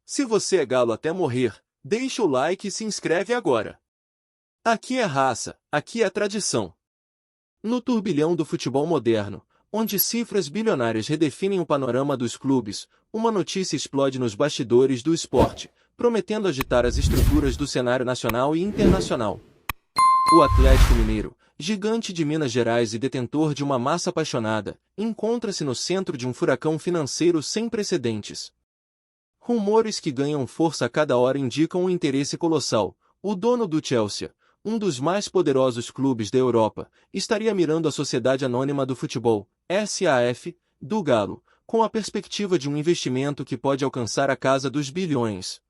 Se você é galo até morrer, deixa o like e se inscreve agora. Aqui é raça, aqui é tradição. No turbilhão do futebol moderno, onde cifras bilionárias redefinem o panorama dos clubes, uma notícia explode nos bastidores do esporte, prometendo agitar as estruturas do cenário nacional e internacional. O Atlético Mineiro, gigante de Minas Gerais e detentor de uma massa apaixonada, encontra-se no centro de um furacão financeiro sem precedentes. Rumores que ganham força a cada hora indicam um interesse colossal. O dono do Chelsea, um dos mais poderosos clubes da Europa, estaria mirando a Sociedade Anônima do Futebol, SAF, do Galo, com a perspectiva de um investimento que pode alcançar a casa dos bilhões.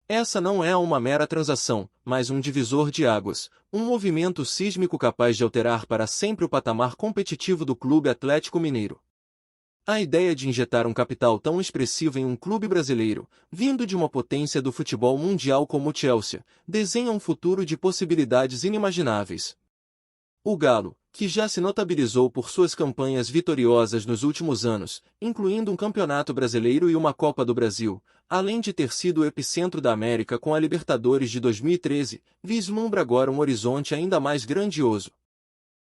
Essa não é uma mera transação, mas um divisor de águas, um movimento sísmico capaz de alterar para sempre o patamar competitivo do Clube Atlético Mineiro. A ideia de injetar um capital tão expressivo em um clube brasileiro, vindo de uma potência do futebol mundial como o Chelsea, desenha um futuro de possibilidades inimagináveis. O Galo, que já se notabilizou por suas campanhas vitoriosas nos últimos anos, incluindo um Campeonato Brasileiro e uma Copa do Brasil, além de ter sido o epicentro da América com a Libertadores de 2013, vislumbra agora um horizonte ainda mais grandioso.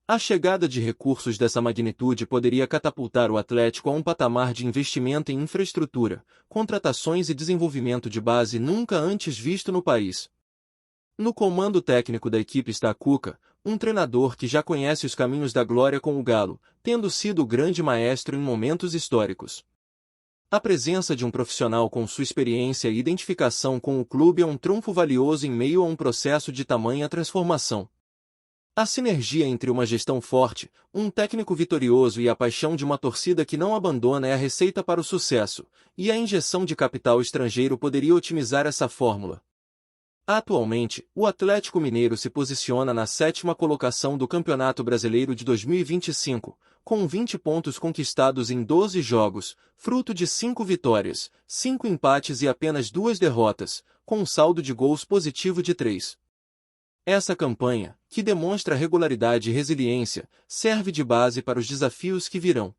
A chegada de recursos dessa magnitude poderia catapultar o Atlético a um patamar de investimento em infraestrutura, contratações e desenvolvimento de base nunca antes visto no país. No comando técnico da equipe está Cuca, um treinador que já conhece os caminhos da glória com o Galo, tendo sido o grande maestro em momentos históricos. A presença de um profissional com sua experiência e identificação com o clube é um trunfo valioso em meio a um processo de tamanha transformação. A sinergia entre uma gestão forte, um técnico vitorioso e a paixão de uma torcida que não abandona é a receita para o sucesso, e a injeção de capital estrangeiro poderia otimizar essa fórmula. Atualmente, o Atlético Mineiro se posiciona na 7ª colocação do Campeonato Brasileiro de 2025, com 20 pontos conquistados em 12 jogos, fruto de 5 vitórias, 5 empates e apenas 2 derrotas, com um saldo de gols positivo de 3. Essa campanha, que demonstra regularidade e resiliência, serve de base para os desafios que virão.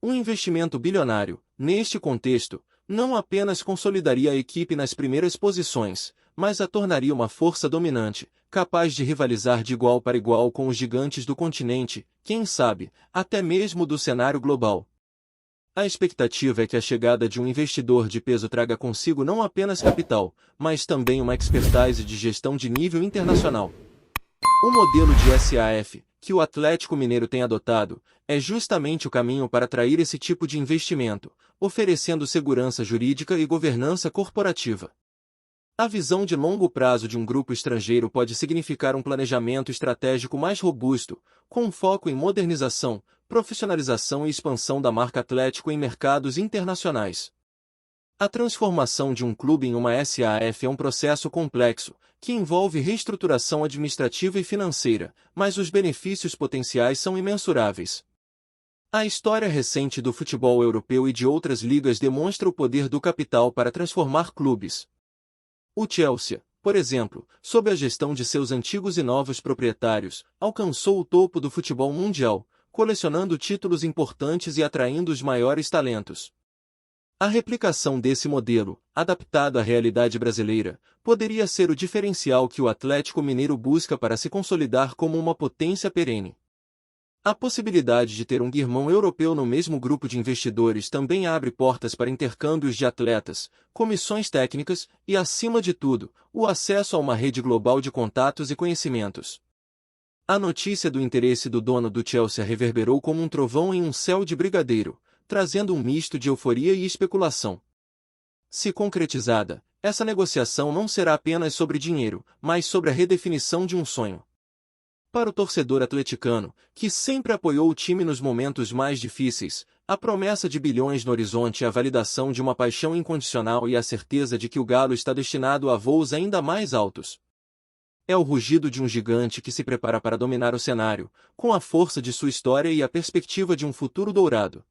Um investimento bilionário, neste contexto, não apenas consolidaria a equipe nas primeiras posições, mas a tornaria uma força dominante, capaz de rivalizar de igual para igual com os gigantes do continente, quem sabe, até mesmo do cenário global. A expectativa é que a chegada de um investidor de peso traga consigo não apenas capital, mas também uma expertise de gestão de nível internacional. O modelo de SAF, que o Atlético Mineiro tem adotado, é justamente o caminho para atrair esse tipo de investimento, oferecendo segurança jurídica e governança corporativa. A visão de longo prazo de um grupo estrangeiro pode significar um planejamento estratégico mais robusto, com foco em modernização, profissionalização e expansão da marca Atlético em mercados internacionais. A transformação de um clube em uma SAF é um processo complexo, que envolve reestruturação administrativa e financeira, mas os benefícios potenciais são imensuráveis. A história recente do futebol europeu e de outras ligas demonstra o poder do capital para transformar clubes. O Chelsea, por exemplo, sob a gestão de seus antigos e novos proprietários, alcançou o topo do futebol mundial, colecionando títulos importantes e atraindo os maiores talentos. A replicação desse modelo, adaptado à realidade brasileira, poderia ser o diferencial que o Atlético Mineiro busca para se consolidar como uma potência perene. A possibilidade de ter um irmão europeu no mesmo grupo de investidores também abre portas para intercâmbios de atletas, comissões técnicas e, acima de tudo, o acesso a uma rede global de contatos e conhecimentos. A notícia do interesse do dono do Chelsea reverberou como um trovão em um céu de brigadeiro, trazendo um misto de euforia e especulação. Se concretizada, essa negociação não será apenas sobre dinheiro, mas sobre a redefinição de um sonho. Para o torcedor atleticano, que sempre apoiou o time nos momentos mais difíceis, a promessa de bilhões no horizonte é a validação de uma paixão incondicional e a certeza de que o Galo está destinado a voos ainda mais altos. É o rugido de um gigante que se prepara para dominar o cenário, com a força de sua história e a perspectiva de um futuro dourado.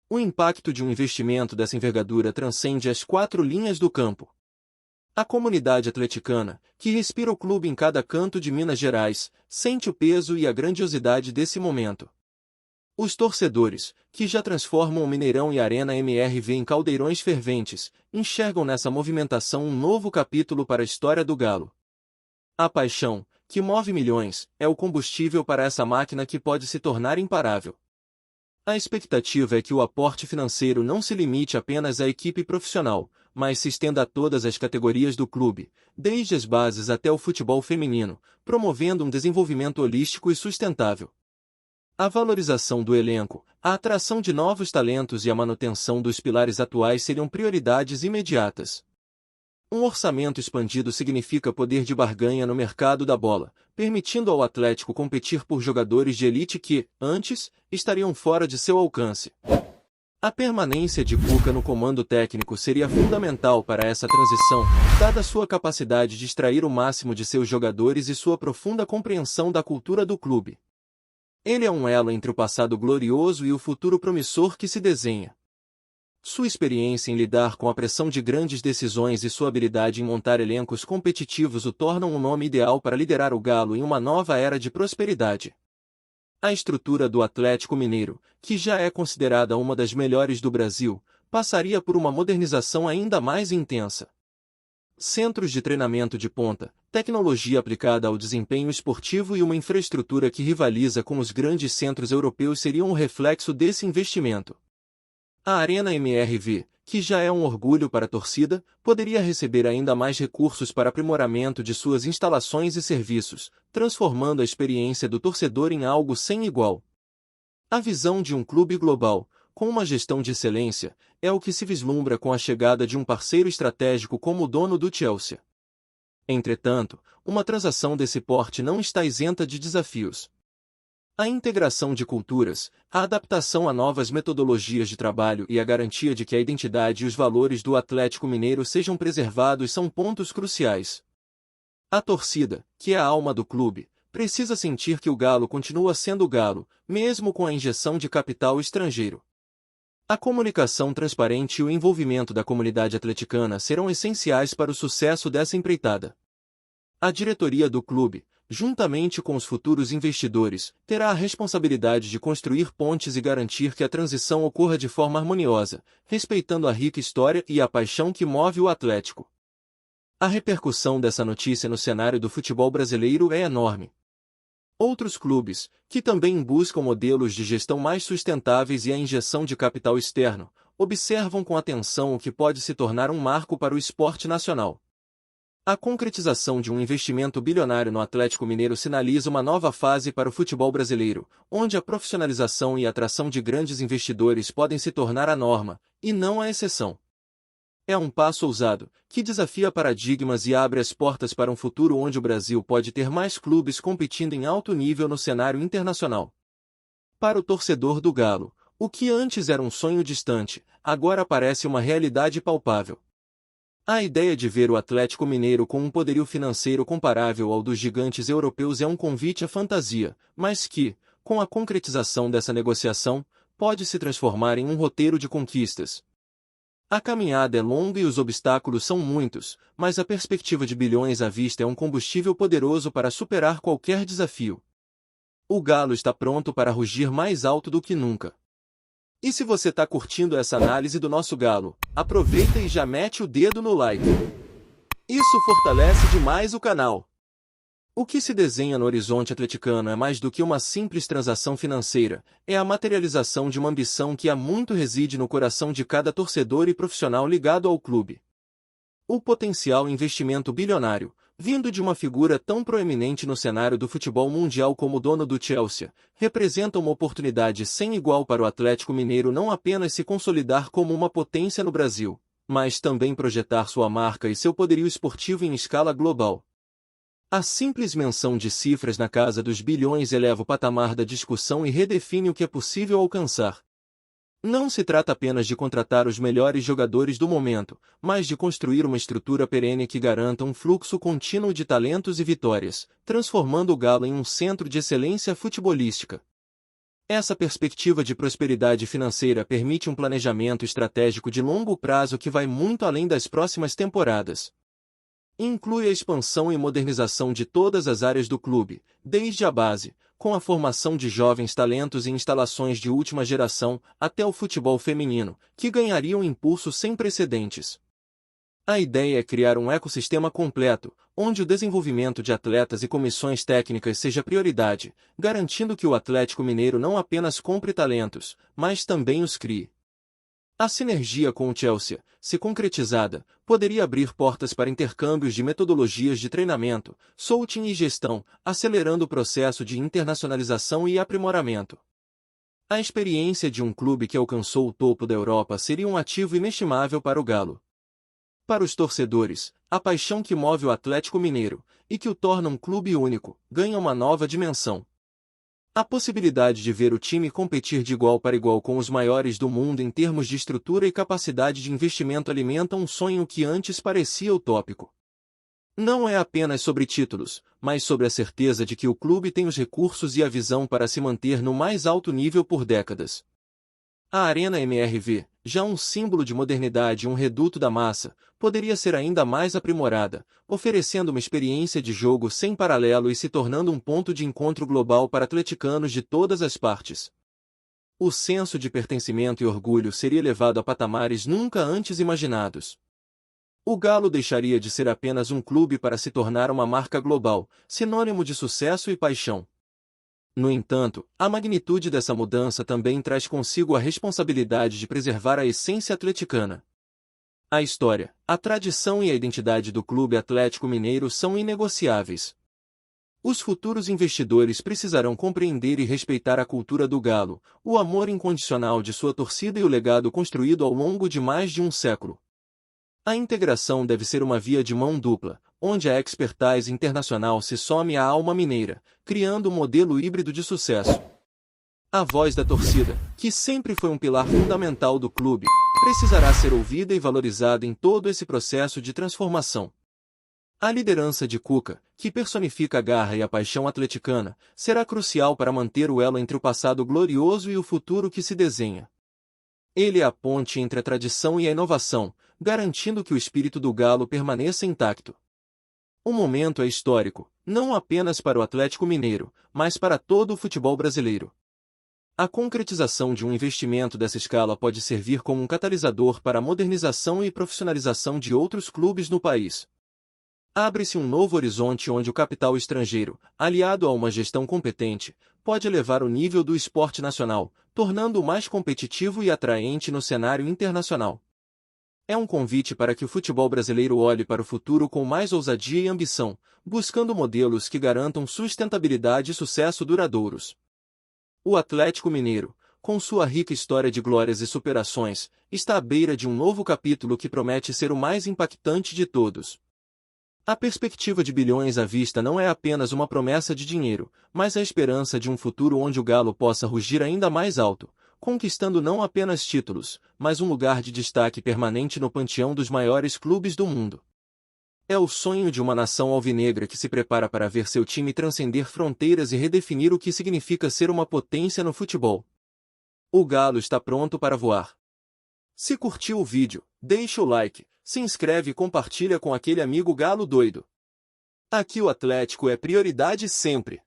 O impacto de um investimento dessa envergadura transcende as 4 linhas do campo. A comunidade atleticana, que respira o clube em cada canto de Minas Gerais, sente o peso e a grandiosidade desse momento. Os torcedores, que já transformam o Mineirão e a Arena MRV em caldeirões ferventes, enxergam nessa movimentação um novo capítulo para a história do Galo. A paixão, que move milhões, é o combustível para essa máquina que pode se tornar imparável. A expectativa é que o aporte financeiro não se limite apenas à equipe profissional, mas se estenda a todas as categorias do clube, desde as bases até o futebol feminino, promovendo um desenvolvimento holístico e sustentável. A valorização do elenco, a atração de novos talentos e a manutenção dos pilares atuais seriam prioridades imediatas. Um orçamento expandido significa poder de barganha no mercado da bola, permitindo ao Atlético competir por jogadores de elite que, antes, estariam fora de seu alcance. A permanência de Cuca no comando técnico seria fundamental para essa transição, dada sua capacidade de extrair o máximo de seus jogadores e sua profunda compreensão da cultura do clube. Ele é um elo entre o passado glorioso e o futuro promissor que se desenha. Sua experiência em lidar com a pressão de grandes decisões e sua habilidade em montar elencos competitivos o tornam um nome ideal para liderar o Galo em uma nova era de prosperidade. A estrutura do Atlético Mineiro, que já é considerada uma das melhores do Brasil, passaria por uma modernização ainda mais intensa. Centros de treinamento de ponta, tecnologia aplicada ao desempenho esportivo e uma infraestrutura que rivaliza com os grandes centros europeus seriam um reflexo desse investimento. A Arena MRV, que já é um orgulho para a torcida, poderia receber ainda mais recursos para aprimoramento de suas instalações e serviços, transformando a experiência do torcedor em algo sem igual. A visão de um clube global, com uma gestão de excelência, é o que se vislumbra com a chegada de um parceiro estratégico como o dono do Chelsea. Entretanto, uma transação desse porte não está isenta de desafios. A integração de culturas, a adaptação a novas metodologias de trabalho e a garantia de que a identidade e os valores do Atlético Mineiro sejam preservados são pontos cruciais. A torcida, que é a alma do clube, precisa sentir que o Galo continua sendo Galo, mesmo com a injeção de capital estrangeiro. A comunicação transparente e o envolvimento da comunidade atleticana serão essenciais para o sucesso dessa empreitada. A diretoria do clube, juntamente com os futuros investidores, terá a responsabilidade de construir pontes e garantir que a transição ocorra de forma harmoniosa, respeitando a rica história e a paixão que move o Atlético. A repercussão dessa notícia no cenário do futebol brasileiro é enorme. Outros clubes, que também buscam modelos de gestão mais sustentáveis e a injeção de capital externo, observam com atenção o que pode se tornar um marco para o esporte nacional. A concretização de um investimento bilionário no Atlético Mineiro sinaliza uma nova fase para o futebol brasileiro, onde a profissionalização e a atração de grandes investidores podem se tornar a norma, e não a exceção. É um passo ousado, que desafia paradigmas e abre as portas para um futuro onde o Brasil pode ter mais clubes competindo em alto nível no cenário internacional. Para o torcedor do Galo, o que antes era um sonho distante, agora parece uma realidade palpável. A ideia de ver o Atlético Mineiro com um poderio financeiro comparável ao dos gigantes europeus é um convite à fantasia, mas que, com a concretização dessa negociação, pode se transformar em um roteiro de conquistas. A caminhada é longa e os obstáculos são muitos, mas a perspectiva de bilhões à vista é um combustível poderoso para superar qualquer desafio. O Galo está pronto para rugir mais alto do que nunca. E se você está curtindo essa análise do nosso Galo, aproveita e já mete o dedo no like. Isso fortalece demais o canal. O que se desenha no horizonte atleticano é mais do que uma simples transação financeira, é a materialização de uma ambição que há muito reside no coração de cada torcedor e profissional ligado ao clube. O potencial investimento bilionário, vindo de uma figura tão proeminente no cenário do futebol mundial como o dono do Chelsea, representa uma oportunidade sem igual para o Atlético Mineiro não apenas se consolidar como uma potência no Brasil, mas também projetar sua marca e seu poderio esportivo em escala global. A simples menção de cifras na casa dos bilhões eleva o patamar da discussão e redefine o que é possível alcançar. Não se trata apenas de contratar os melhores jogadores do momento, mas de construir uma estrutura perene que garanta um fluxo contínuo de talentos e vitórias, transformando o Galo em um centro de excelência futebolística. Essa perspectiva de prosperidade financeira permite um planejamento estratégico de longo prazo que vai muito além das próximas temporadas. Inclui a expansão e modernização de todas as áreas do clube, desde a base, com a formação de jovens talentos e instalações de última geração, até o futebol feminino, que ganharia um impulso sem precedentes. A ideia é criar um ecossistema completo, onde o desenvolvimento de atletas e comissões técnicas seja prioridade, garantindo que o Atlético Mineiro não apenas compre talentos, mas também os crie. A sinergia com o Chelsea, se concretizada, poderia abrir portas para intercâmbios de metodologias de treinamento, coaching e gestão, acelerando o processo de internacionalização e aprimoramento. A experiência de um clube que alcançou o topo da Europa seria um ativo inestimável para o Galo. Para os torcedores, a paixão que move o Atlético Mineiro, e que o torna um clube único, ganha uma nova dimensão. A possibilidade de ver o time competir de igual para igual com os maiores do mundo em termos de estrutura e capacidade de investimento alimenta um sonho que antes parecia utópico. Não é apenas sobre títulos, mas sobre a certeza de que o clube tem os recursos e a visão para se manter no mais alto nível por décadas. A Arena MRV, já um símbolo de modernidade e um reduto da massa, poderia ser ainda mais aprimorada, oferecendo uma experiência de jogo sem paralelo e se tornando um ponto de encontro global para atleticanos de todas as partes. O senso de pertencimento e orgulho seria elevado a patamares nunca antes imaginados. O Galo deixaria de ser apenas um clube para se tornar uma marca global, sinônimo de sucesso e paixão. No entanto, a magnitude dessa mudança também traz consigo a responsabilidade de preservar a essência atleticana. A história, a tradição e a identidade do Clube Atlético Mineiro são inegociáveis. Os futuros investidores precisarão compreender e respeitar a cultura do Galo, o amor incondicional de sua torcida e o legado construído ao longo de mais de um século. A integração deve ser uma via de mão dupla, onde a expertise internacional se some à alma mineira, criando um modelo híbrido de sucesso. A voz da torcida, que sempre foi um pilar fundamental do clube, precisará ser ouvida e valorizada em todo esse processo de transformação. A liderança de Cuca, que personifica a garra e a paixão atleticana, será crucial para manter o elo entre o passado glorioso e o futuro que se desenha. Ele é a ponte entre a tradição e a inovação, garantindo que o espírito do Galo permaneça intacto. O momento é histórico, não apenas para o Atlético Mineiro, mas para todo o futebol brasileiro. A concretização de um investimento dessa escala pode servir como um catalisador para a modernização e profissionalização de outros clubes no país. Abre-se um novo horizonte onde o capital estrangeiro, aliado a uma gestão competente, pode elevar o nível do esporte nacional, tornando-o mais competitivo e atraente no cenário internacional. É um convite para que o futebol brasileiro olhe para o futuro com mais ousadia e ambição, buscando modelos que garantam sustentabilidade e sucesso duradouros. O Atlético Mineiro, com sua rica história de glórias e superações, está à beira de um novo capítulo que promete ser o mais impactante de todos. A perspectiva de bilhões à vista não é apenas uma promessa de dinheiro, mas a esperança de um futuro onde o Galo possa rugir ainda mais alto, conquistando não apenas títulos, mas um lugar de destaque permanente no panteão dos maiores clubes do mundo. É o sonho de uma nação alvinegra que se prepara para ver seu time transcender fronteiras e redefinir o que significa ser uma potência no futebol. O Galo está pronto para voar. Se curtiu o vídeo, deixa o like, se inscreve e compartilha com aquele amigo galo doido. Aqui o Atlético é prioridade sempre.